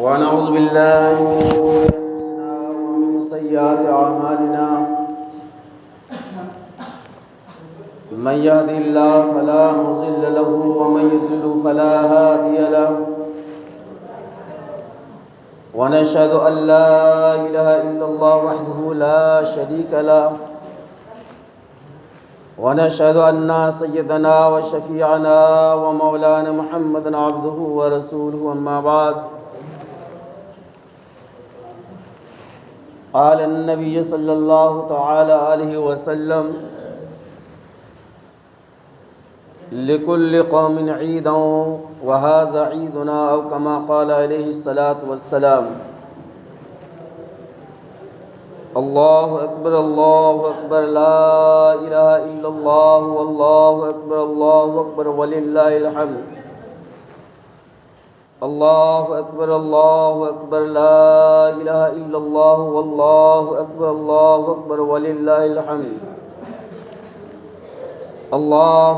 ونعوذ بالله من شرور أنفسنا ومن سيئات أعمالنا من يهد الله فلا مضل له ومن يضلل فلا هادي له ونشهد أن لا إله إلا الله وحده لا شريك له ونشهد أن سيدنا وشفيعنا ومولانا محمد عبده ورسوله أما بعد قال النبي صلى الله تعالى عليه وسلم لكل قوم عيد وهذا عيدنا أو كما قال عليه الصلاة والسلام الله أكبر لا إله إلا الله والله أكبر ولله الحمد الله أكبر لا إله إلا الله والله أكبر ولله الحمد الله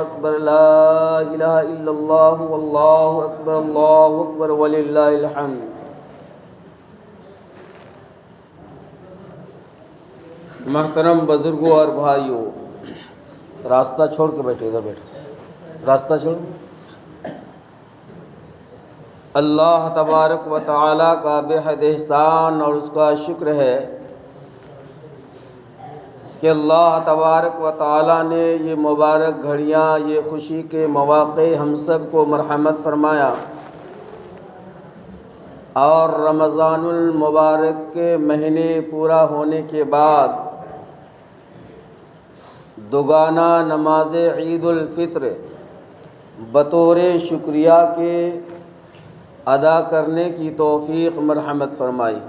أكبر لا إله إلا الله والله أكبر ولله الحمد. محترم بزرگوں اور بھائیوں، راستہ چھوڑ کے بیٹھو، ادھر بیٹھو، راستہ چھوڑ. اللہ تبارک و تعالیٰ کا بے حد احسان اور اس کا شکر ہے کہ اللہ تبارک و تعالیٰ نے یہ مبارک گھڑیاں، یہ خوشی کے مواقع ہم سب کو مرحمت فرمایا اور رمضان المبارک کے مہینے پورا ہونے کے بعد دوگانہ نماز عید الفطر بطور شکریہ کے ادا کرنے کی توفیق مرحمت فرمائی.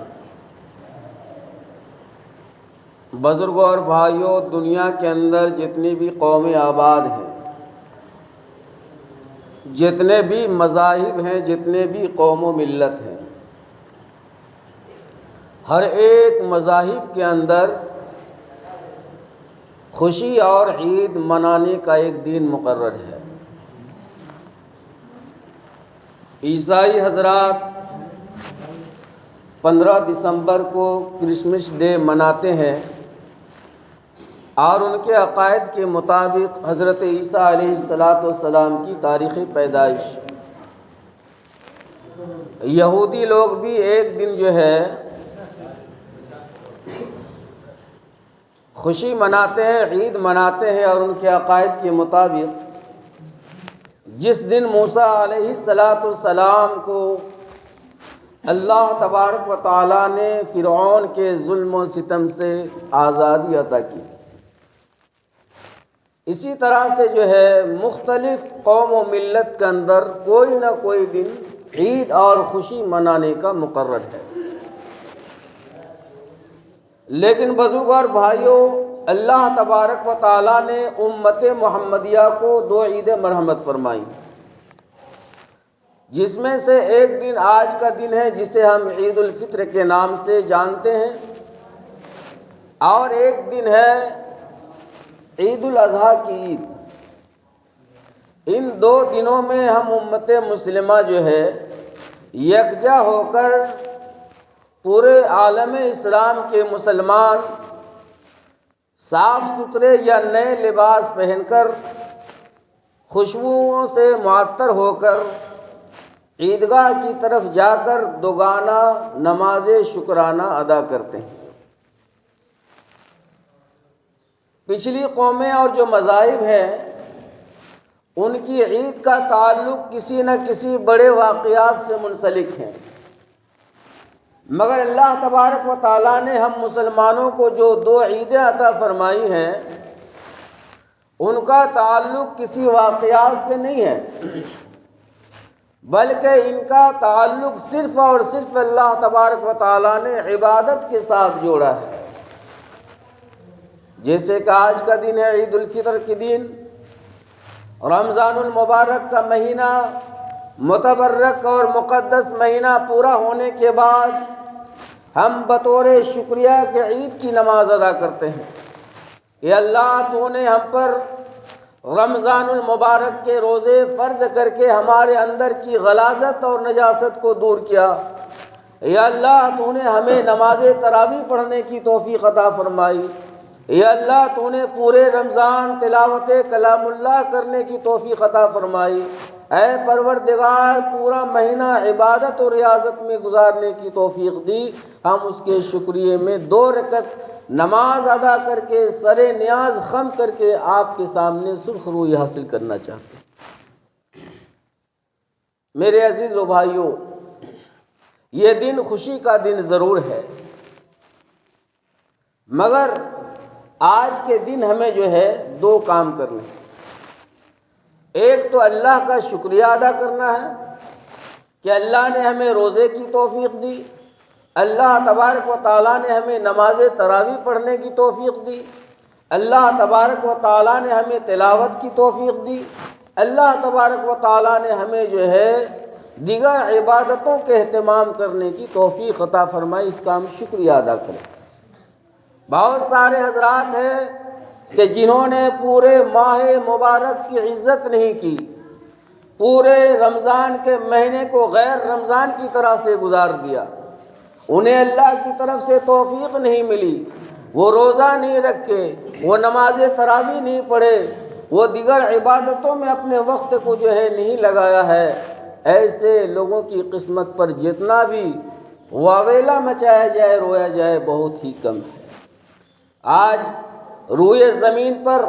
بزرگوں اور بھائیوں، دنیا کے اندر جتنی بھی قومیں آباد ہیں، جتنے بھی مذاہب ہیں، جتنے بھی قوم و ملت ہیں، ہر ایک مذاہب کے اندر خوشی اور عید منانے کا ایک دن مقرر ہے. عیسائی حضرات 15 دسمبر کو کرسمس ڈے مناتے ہیں اور ان کے عقائد کے مطابق حضرت عیسیٰ علیہ السلام کی تاریخی پیدائش. یہودی لوگ بھی ایک دن جو ہے خوشی مناتے ہیں، عید مناتے ہیں، اور ان کے عقائد کے مطابق جس دن موسیٰ علیہ السلام کو اللہ تبارک و تعالیٰ نے فرعون کے ظلم و ستم سے آزادی عطا کی، اسی طرح سے جو ہے مختلف قوم و ملت کے اندر کوئی نہ کوئی دن عید اور خوشی منانے کا مقرر ہے. لیکن بزرگ اور بھائیوں، اللہ تبارک و تعالیٰ نے امت محمدیہ کو 2 عید مرحمت فرمائی، جس میں سے ایک دن آج کا دن ہے جسے ہم عید الفطر کے نام سے جانتے ہیں، اور ایک دن ہے عید الاضحیٰ کی عید. ان 2 دنوں میں ہم امت مسلمہ جو ہے یکجا ہو کر پورے عالم اسلام کے مسلمان صاف ستھرے یا نئے لباس پہن کر خوشبوؤں سے معطر ہو کر عیدگاہ کی طرف جا کر دوگانہ نماز شکرانہ ادا کرتے ہیں. پچھلی قومیں اور جو مذاہب ہیں ان کی عید کا تعلق کسی نہ کسی بڑے واقعات سے منسلک ہیں، مگر اللہ تبارک و تعالیٰ نے ہم مسلمانوں کو جو 2 عیدیں عطا فرمائی ہیں ان کا تعلق کسی واقعات سے نہیں ہے، بلکہ ان کا تعلق صرف اور صرف اللہ تبارک و تعالیٰ نے عبادت کے ساتھ جوڑا ہے. جیسے کہ آج کا دن ہے عید الفطر کے دن، رمضان المبارک کا مہینہ، متبرک اور مقدس مہینہ پورا ہونے کے بعد ہم بطور شکریہ کہ عید کی نماز ادا کرتے ہیں کہ اللہ تو نے ہم پر رمضان المبارک کے روزے فرض کر کے ہمارے اندر کی غلاظت اور نجاست کو دور کیا۔ یا اللہ تو نے ہمیں نماز تراویح پڑھنے کی توفیق عطا فرمائی۔ یا اللہ تو نے پورے رمضان تلاوت کلام اللہ کرنے کی توفیق عطا فرمائی۔ اے پروردگار پورا مہینہ عبادت اور ریاضت میں گزارنے کی توفیق دی۔ ہم اس کے شکریہ میں 2 رکعت نماز ادا کر کے سر نیاز خم کر کے آپ کے سامنے سرخ روئی حاصل کرنا چاہتے ہیں۔ میرے عزیز و بھائیوں، یہ دن خوشی کا دن ضرور ہے، مگر آج کے دن ہمیں جو ہے 2 کام کرنے ہیں۔ ایک تو اللہ کا شکریہ ادا کرنا ہے کہ اللہ نے ہمیں روزے کی توفیق دی، اللہ تبارک و تعالیٰ نے ہمیں نماز تراویح پڑھنے کی توفیق دی، اللہ تبارک و تعالیٰ نے ہمیں تلاوت کی توفیق دی، اللہ تبارک و تعالیٰ نے ہمیں جو ہے دیگر عبادتوں کے اہتمام کرنے کی توفیق عطا فرمائی۔ اس کا ہم شکریہ ادا کریں۔ بہت سارے حضرات ہیں کہ جنہوں نے پورے ماہ مبارک کی عزت نہیں کی، پورے رمضان کے مہینے کو غیر رمضان کی طرح سے گزار دیا، انہیں اللہ کی طرف سے توفیق نہیں ملی، وہ روزہ نہیں رکھے، وہ نماز تراویح نہیں پڑھے، وہ دیگر عبادتوں میں اپنے وقت کو جو ہے نہیں لگایا ہے۔ ایسے لوگوں کی قسمت پر جتنا بھی واویلا مچایا جائے، رویا جائے، بہت ہی کم ہے۔ آج روئے زمین پر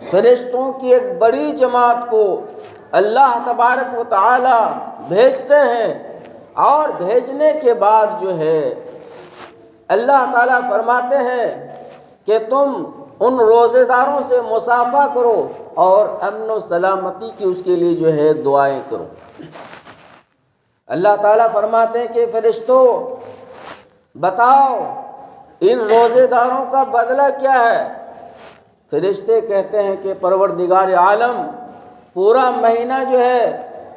فرشتوں کی ایک بڑی جماعت کو اللہ تبارک و تعالی بھیجتے ہیں، اور بھیجنے کے بعد جو ہے اللہ تعالیٰ فرماتے ہیں کہ تم ان روزے داروں سے مصافحہ کرو اور امن و سلامتی کی اس کے لیے جو ہے دعائیں کرو۔ اللہ تعالیٰ فرماتے ہیں کہ فرشتوں بتاؤ ان روزے داروں کا بدلہ کیا ہے؟ فرشتے کہتے ہیں کہ پروردگار عالم پورا مہینہ جو ہے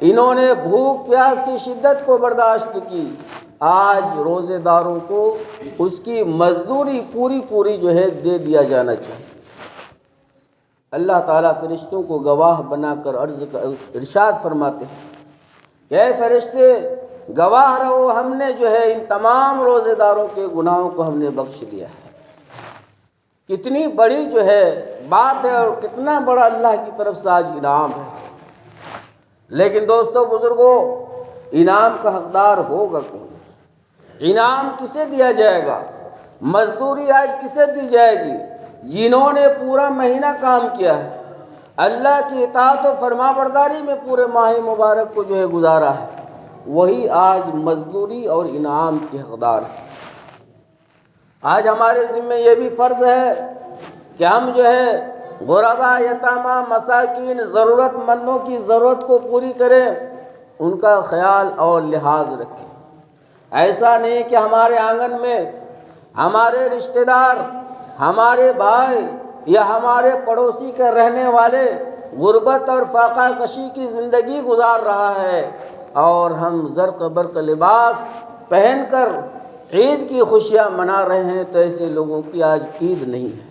انہوں نے بھوک پیاس کی شدت کو برداشت کی، آج روزے داروں کو اس کی مزدوری پوری جو ہے دے دیا جانا چاہیے۔ اللہ تعالیٰ فرشتوں کو گواہ بنا کر ارشاد فرماتے ہیں کہ اے فرشتے گواہ رہو، ہم نے جو ہے ان تمام روزے داروں کے گناہوں کو ہم نے بخش دیا ہے۔ کتنی بڑی جو ہے بات ہے اور کتنا بڑا اللہ کی طرف سے آج انعام ہے۔ لیکن دوستو بزرگوں، انعام کا حقدار ہوگا کون؟ انعام کسے دیا جائے گا؟ مزدوری آج کسے دی جائے گی؟ جنہوں نے پورا مہینہ کام کیا ہے، اللہ کی اطاعت و فرما برداری میں پورے ماہ مبارک کو جو ہے گزارا ہے، وہی آج مزدوری اور انعام کے حقدار ہے۔ آج ہمارے ذمہ یہ بھی فرض ہے کہ ہم جو ہے غربا، یتامہ، مساکین، ضرورت مندوں کی ضرورت کو پوری کریں، ان کا خیال اور لحاظ رکھیں۔ ایسا نہیں کہ ہمارے آنگن میں ہمارے رشتہ دار، ہمارے بھائی یا ہمارے پڑوسی کے رہنے والے غربت اور فاقہ کشی کی زندگی گزار رہا ہے اور ہم زرق برق لباس پہن کر عید کی خوشیاں منا رہے ہیں، تو ایسے لوگوں کی آج عید نہیں ہے،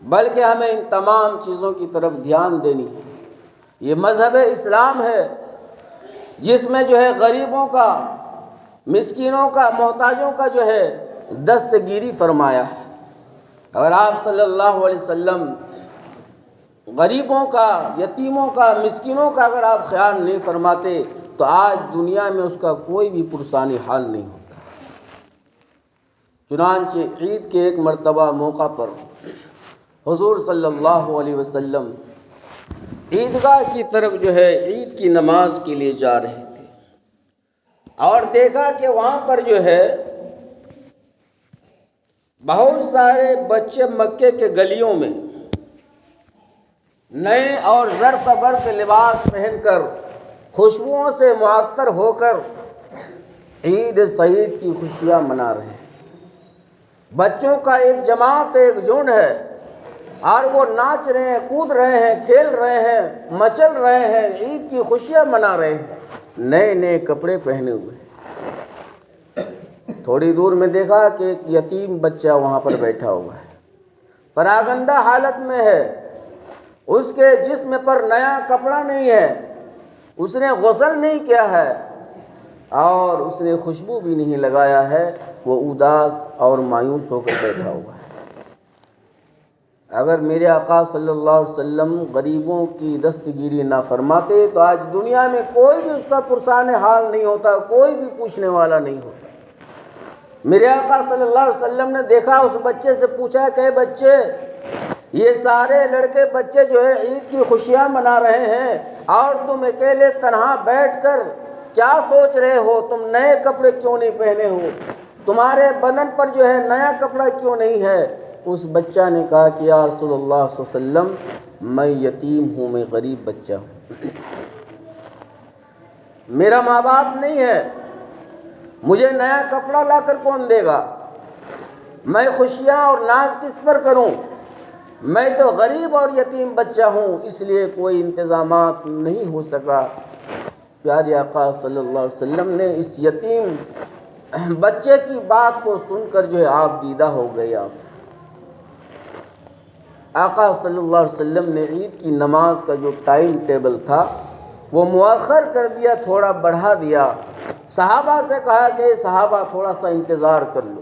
بلکہ ہمیں ان تمام چیزوں کی طرف دھیان دینی ہے۔ یہ مذہب اسلام ہے جس میں جو ہے غریبوں کا، مسکینوں کا، محتاجوں کا جو ہے دستگیری فرمایا ہے۔ اگر آپ صلی اللہ علیہ وسلم غریبوں کا، یتیموں کا، مسکینوں کا اگر آپ خیال نہیں فرماتے تو آج دنیا میں اس کا کوئی بھی پرسانی حال نہیں ہوتا۔ چنانچہ عید کے ایک مرتبہ موقع پر حضور صلی اللہ علیہ وسلم عیدگاہ کی طرف جو ہے عید کی نماز کے لیے جا رہے تھے، اور دیکھا کہ وہاں پر جو ہے بہت سارے بچے مکے کے گلیوں میں نئے اور زرق برق لباس پہن کر، خوشبوؤں سے معطر ہو کر عید سعید کی خوشیاں منا رہے ہیں۔ بچوں کا ایک جماعت، ایک جھنڈ ہے، اور وہ ناچ رہے ہیں، کود رہے ہیں، کھیل رہے ہیں، مچل رہے ہیں، عید کی خوشیاں منا رہے ہیں، نئے نئے کپڑے پہنے ہوئے۔ تھوڑی دور میں دیکھا کہ ایک یتیم بچہ وہاں پر بیٹھا ہوا ہے، پراگندہ حالت میں ہے، اس کے جسم پر نیا کپڑا نہیں ہے، اس نے غسل نہیں کیا ہے اور اس نے خوشبو بھی نہیں لگایا ہے، وہ اداس اور مایوس ہو کر بیٹھا ہوا ہے۔ اگر میرے آقا صلی اللہ علیہ وسلم غریبوں کی دستگیری نہ فرماتے تو آج دنیا میں کوئی بھی اس کا پرسان حال نہیں ہوتا، کوئی بھی پوچھنے والا نہیں ہوتا۔ میرے آقا صلی اللہ علیہ وسلم نے دیکھا، اس بچے سے پوچھا کہ بچے، یہ سارے لڑکے بچے جو ہے عید کی خوشیاں منا رہے ہیں اور تم اکیلے تنہا بیٹھ کر کیا سوچ رہے ہو؟ تم نئے کپڑے کیوں نہیں پہنے ہو؟ تمہارے بدن پر جو ہے نیا کپڑا کیوں نہیں ہے؟ اس بچہ نے کہا کہ یا رسول اللہ صلی اللہ علیہ وسلم، میں یتیم ہوں، میں غریب بچہ ہوں، میرا ماں باپ نہیں ہے، مجھے نیا کپڑا لا کر کون دے گا؟ میں خوشیاں اور ناز کس پر کروں؟ میں تو غریب اور یتیم بچہ ہوں، اس لیے کوئی انتظامات نہیں ہو سکا۔ پیارے آقا صلی اللہ علیہ وسلم نے اس یتیم بچے کی بات کو سن کر جو ہے آپ دیدہ ہو گئے۔ آقا صلی اللہ علیہ وسلم نے عید کی نماز کا جو ٹائم ٹیبل تھا وہ مؤخر کر دیا، تھوڑا بڑھا دیا۔ صحابہ سے کہا کہ صحابہ تھوڑا سا انتظار کر لو۔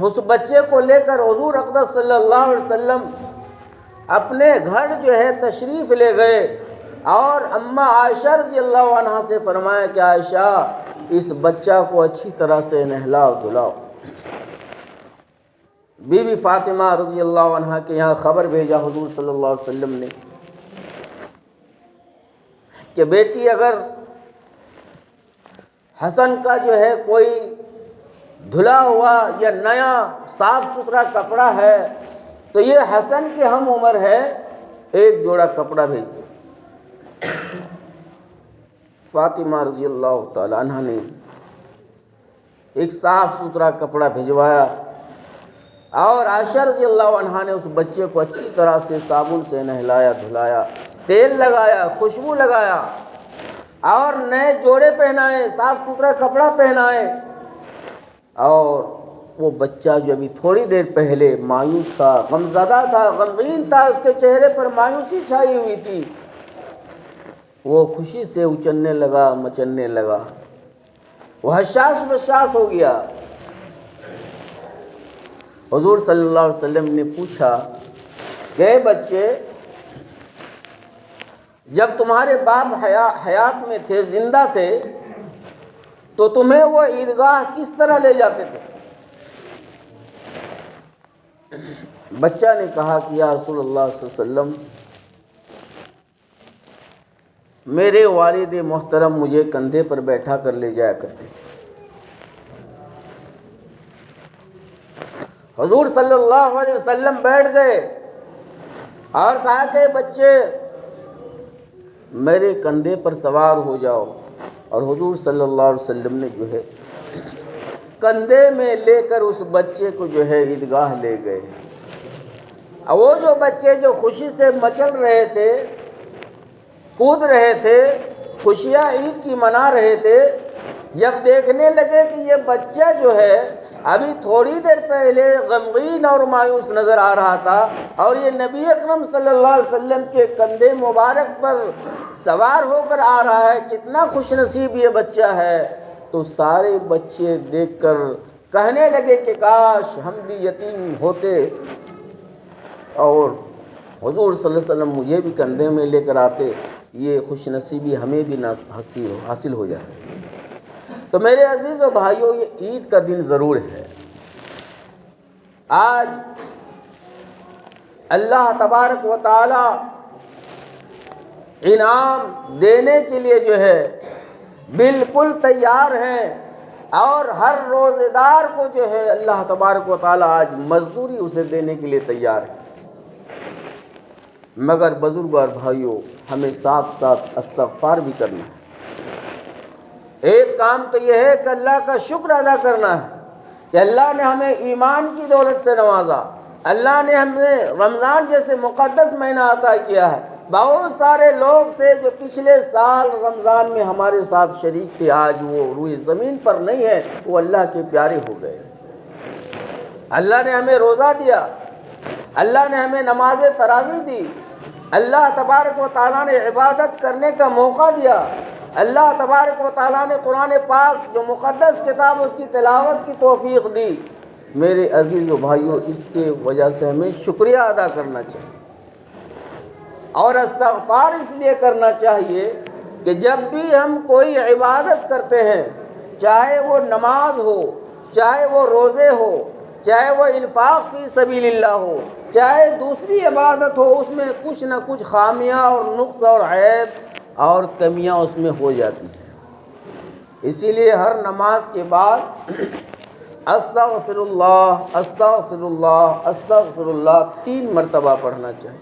اس بچے کو لے کر حضور اقدس صلی اللہ علیہ وسلم اپنے گھر جو ہے تشریف لے گئے اور اماں عائشہ رضی اللہ عنہا سے فرمایا کہ عائشہ، اس بچہ کو اچھی طرح سے نہلاؤ دھلاؤ۔ بی بی فاطمہ رضی اللہ عنہا کے یہاں خبر بھیجا حضور صلی اللہ علیہ وسلم نے کہ بیٹی، اگر حسن کا جو ہے کوئی دھلا ہوا یا نیا صاف ستھرا کپڑا ہے تو یہ حسن کے ہم عمر ہے، ایک جوڑا کپڑا بھیج دو۔ فاطمہ رضی اللہ تعالی عنہ نے ایک صاف ستھرا کپڑا بھجوایا اور عائشہ رضی اللہ عنہا نے اس بچے کو اچھی طرح سے صابن سے نہلایا دھلایا، تیل لگایا، خوشبو لگایا اور نئے جوڑے پہنائے، صاف ستھرا کپڑا پہنائے۔ اور وہ بچہ جو ابھی تھوڑی دیر پہلے مایوس تھا، غمزدہ تھا، غمگین تھا، اس کے چہرے پر مایوسی چھائی ہوئی تھی، وہ خوشی سے اچلنے لگا، مچلنے لگا، وہ حشاش بشاش ہو گیا۔ حضور صلی اللہ علیہ وسلم نے پوچھا کہ بچے، جب تمہارے باپ حیات میں تھے، زندہ تھے، تو تمہیں وہ عیدگاہ کس طرح لے جاتے تھے؟ بچہ نے کہا کہ یا رسول اللہ صلی اللہ علیہ وسلم، میرے والد محترم مجھے کندھے پر بیٹھا کر لے جایا کرتے تھے۔ حضور صلی اللہ علیہ وسلم بیٹھ گئے اور کہا کہ بچے، میرے کندھے پر سوار ہو جاؤ، اور حضور صلی اللہ علیہ وسلم نے جو ہے کندھے میں لے کر اس بچے کو جو ہے عیدگاہ لے گئے۔ وہ جو بچے جو خوشی سے مچل رہے تھے، کود رہے تھے، خوشیاں عید کی منا رہے تھے، جب دیکھنے لگے کہ یہ بچہ جو ہے ابھی تھوڑی دیر پہلے غمگین اور مایوس نظر آ رہا تھا اور یہ نبی اکرم صلی اللہ علیہ وسلم کے کندھے مبارک پر سوار ہو کر آ رہا ہے، کتنا خوش نصیب یہ بچہ ہے، تو سارے بچے دیکھ کر کہنے لگے کہ کاش ہم بھی یتیم ہوتے اور حضور صلی اللہ علیہ وسلم مجھے بھی کندھے میں لے کر آتے، یہ خوش نصیبی ہمیں بھی حاصل ہو جائے۔ تو میرے عزیز و بھائیوں، یہ عید کا دن ضرور ہے۔ آج اللہ تبارک و تعالی انعام دینے کے لیے جو ہے بالکل تیار ہیں، اور ہر روزے دار کو جو ہے اللہ تبارک و تعالی آج مزدوری اسے دینے کے لیے تیار ہے۔ مگر بزرگ اور بھائیوں، ہمیں ساتھ ساتھ استغفار بھی کرنا ہے۔ ایک کام تو یہ ہے کہ اللہ کا شکر ادا کرنا ہے کہ اللہ نے ہمیں ایمان کی دولت سے نوازا، اللہ نے ہمیں رمضان جیسے مقدس مہینہ عطا کیا ہے۔ بہت سارے لوگ تھے جو پچھلے سال رمضان میں ہمارے ساتھ شریک تھے، آج وہ روئے زمین پر نہیں ہے، وہ اللہ کے پیارے ہو گئے۔ اللہ نے ہمیں روزہ دیا، اللہ نے ہمیں نماز تراویح دی، اللہ تبارک و تعالیٰ نے عبادت کرنے کا موقع دیا، اللہ تبارک و تعالیٰ نے قرآن پاک جو مقدس کتاب اس کی تلاوت کی توفیق دی۔ میرے عزیز و بھائیوں، اس کے وجہ سے ہمیں شکریہ ادا کرنا چاہیے اور استغفار اس لیے کرنا چاہیے کہ جب بھی ہم کوئی عبادت کرتے ہیں، چاہے وہ نماز ہو، چاہے وہ روزے ہو، چاہے وہ انفاق فی سبیل اللہ ہو، چاہے دوسری عبادت ہو، اس میں کچھ نہ کچھ خامیاں اور نقص اور عیب اور کمیاں اس میں ہو جاتی ہیں۔ اسی لیے ہر نماز کے بعد استغفر اللہ استغفر اللہ استغفر اللہ 3 مرتبہ پڑھنا چاہیے۔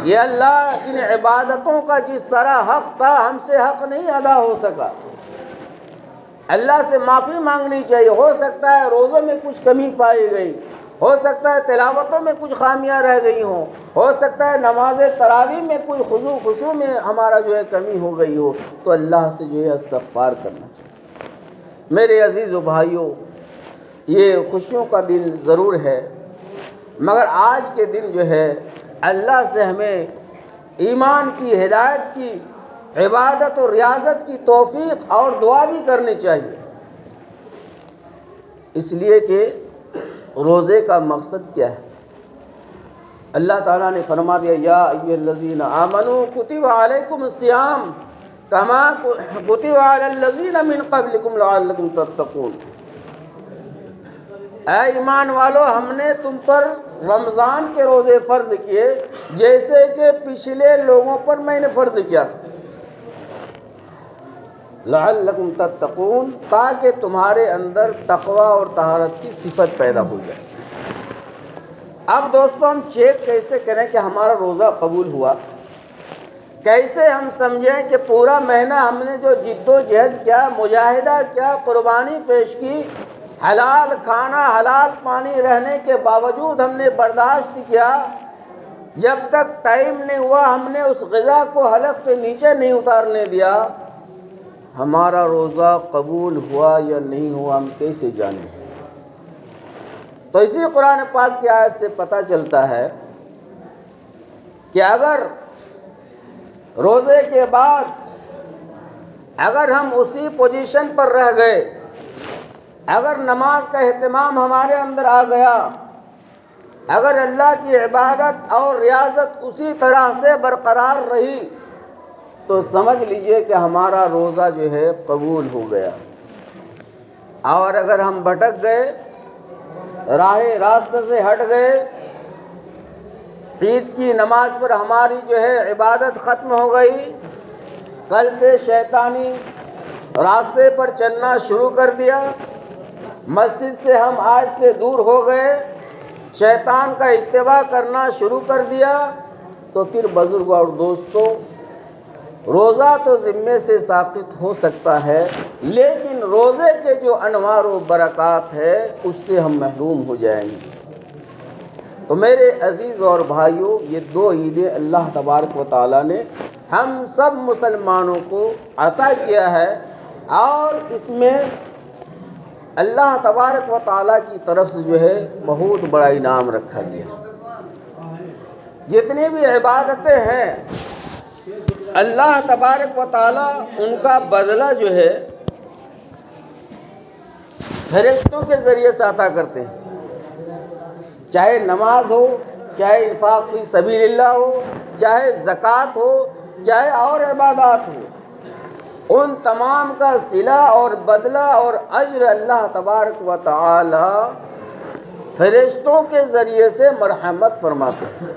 یہ اللہ ان عبادتوں کا جس طرح حق تھا ہم سے حق نہیں ادا ہو سکا، اللہ سے معافی مانگنی چاہیے۔ ہو سکتا ہے روزوں میں کچھ کمی پائی گئی، ہو سکتا ہے تلاوتوں میں کچھ خامیاں رہ گئی ہوں، ہو سکتا ہے نماز تراویح میں کوئی خضوع خشوع میں ہمارا کمی ہو گئی ہو، تو اللہ سے استغفار کرنا چاہیے۔ میرے عزیز و بھائیوں، یہ خوشیوں کا دن ضرور ہے، مگر آج کے دن اللہ سے ہمیں ایمان کی، ہدایت کی، عبادت و ریاضت کی توفیق اور دعا بھی کرنی چاہیے، اس لیے کہ روزے کا مقصد کیا ہے؟ اللہ تعالیٰ نے فرما دیا یا ایھا الذین آمنوا کتب علیکم الصیام کما کتب علی الذین من قبلکم لعلکم تتقون۔ اے ایمان والو، ہم نے تم پر رمضان کے روزے فرض کیے جیسے کہ پچھلے لوگوں پر میں نے فرض کیا تھا، لعلکم تتقون، تاکہ تمہارے اندر تقوی اور طہارت کی صفت پیدا ہو جائے۔ اب دوستو، ہم چیک کیسے کریں کہ ہمارا روزہ قبول ہوا؟ کیسے ہم سمجھیں کہ پورا مہینہ ہم نے جو جد و جہد کیا، مجاہدہ کیا، قربانی پیش کی، حلال کھانا حلال پانی رہنے کے باوجود ہم نے برداشت کیا، جب تک ٹائم نہیں ہوا ہم نے اس غذا کو حلق سے نیچے نہیں اتارنے دیا، ہمارا روزہ قبول ہوا یا نہیں ہوا ہم کیسے جانیں؟ تو اسی قرآن پاک کی آیت سے پتہ چلتا ہے کہ اگر روزے کے بعد اگر ہم اسی پوزیشن پر رہ گئے، اگر نماز کا اہتمام ہمارے اندر آ گیا، اگر اللہ کی عبادت اور ریاضت اسی طرح سے برقرار رہی، تو سمجھ لیجئے کہ ہمارا روزہ قبول ہو گیا۔ اور اگر ہم بھٹک گئے، راستہ سے ہٹ گئے، عید کی نماز پر ہماری عبادت ختم ہو گئی، کل سے شیطانی راستے پر چلنا شروع کر دیا، مسجد سے ہم آج سے دور ہو گئے، شیطان کا اتباع کرنا شروع کر دیا، تو پھر بزرگوں اور دوستوں، روزہ تو ذمے سے ساقط ہو سکتا ہے، لیکن روزے کے جو انوار و برکات ہے اس سے ہم محروم ہو جائیں گے۔ تو میرے عزیز اور بھائیوں، یہ 2 عیدیں اللہ تبارک و تعالیٰ نے ہم سب مسلمانوں کو عطا کیا ہے، اور اس میں اللہ تبارک و تعالیٰ کی طرف سے بہت بڑا انعام رکھا گیا۔ جتنی بھی عبادتیں ہیں اللہ تبارک و تعالیٰ ان کا بدلہ فرشتوں کے ذریعے سے عطا کرتے ہیں، چاہے نماز ہو، چاہے انفاق فی سبیل اللہ ہو، چاہے زکوٰۃ ہو، چاہے اور عبادات ہو، ان تمام کا صلہ اور بدلہ اور اجر اللہ تبارک و تعالی فرشتوں کے ذریعے سے مرحمت فرماتے ہیں۔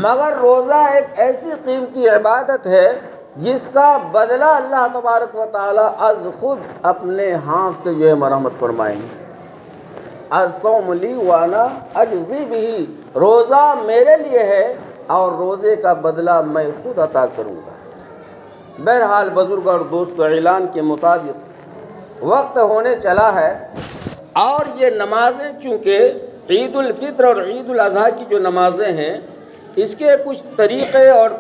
مگر روزہ ایک ایسی قیمتی عبادت ہے جس کا بدلہ اللہ تبارک و تعالی از خود اپنے ہاتھ سے مرحمت فرمائیں گے۔ الصوم لی وانا اجزی بہ، روزہ میرے لیے ہے اور روزے کا بدلہ میں خود عطا کروں گا۔ بہرحال بزرگ اور دوست، اعلان کے مطابق وقت ہونے چلا ہے، اور یہ نمازیں چونکہ عید الفطر اور عید الاضحیٰ کی جو نمازیں ہیں، اس کے کچھ طریقے اور